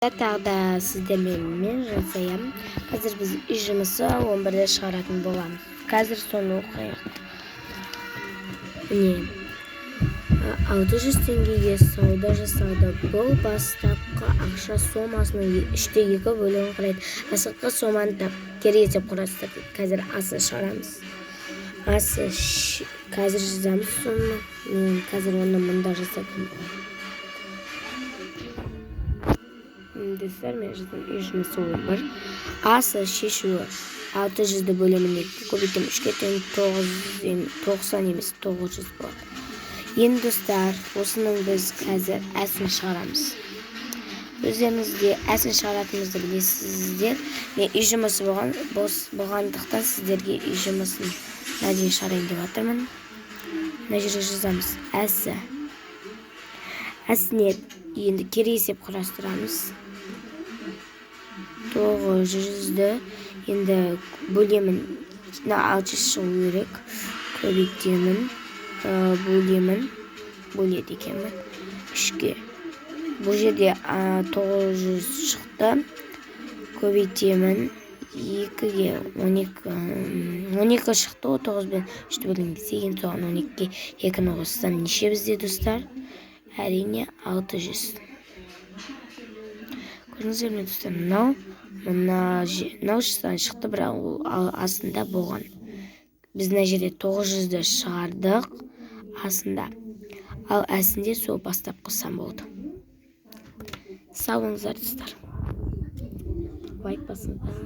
Tağda sizlerle men жазайым. Қазір біз үй жұмысы 11-де шығаратын боламыз. Қазір соны оқиық. Міне, 600 теңгеге сауда жасады. Бұл бастапқы ақша сомасының 3/2 бөлігін құрайды. Астыңғы соманы тап, кері есеп құрастырдық. Қазір асы шығарамыз. Асы қазір жазамыз соны. Мен қазір оны мұнда жасадым. Достар, мен үй жұмысы 11. Асы шешуі 600-ді бөліміне көбейтім 3-ке тең 90 емес 900 болады. Енді достар, осының біз қазір әсін шығарамыз. Өздеріңізде әсін шығаратымызды білесіздер. Мен үй жұмысы болғандықтан сіздерге үй жұмысын дейін шығарайын деп жатырмын. Мына жерге жазамыз әсі. Әсіне енді кері есеп құрастырамыз. 900-ді енді бөлемін 600 шығу керек. Көбейтемін, бөледі екенмін 3-ке. Бұл жерде 900 шықты. Көбейтемін 2-ге 12 шықты. 9 бен 3-ті бөлінген кейін соған 12-ге 2-ні қоссам неше бізде достар? Әрине 600. Көрдіңіздер ме достар? Мынау шықты, бірақ ол астында болған. Біз мына жерде 900-ді шығардық астында. Ал әсінде сол бастапқы сан болды. Сау болыңыздар достар. Лайк басыңыздар.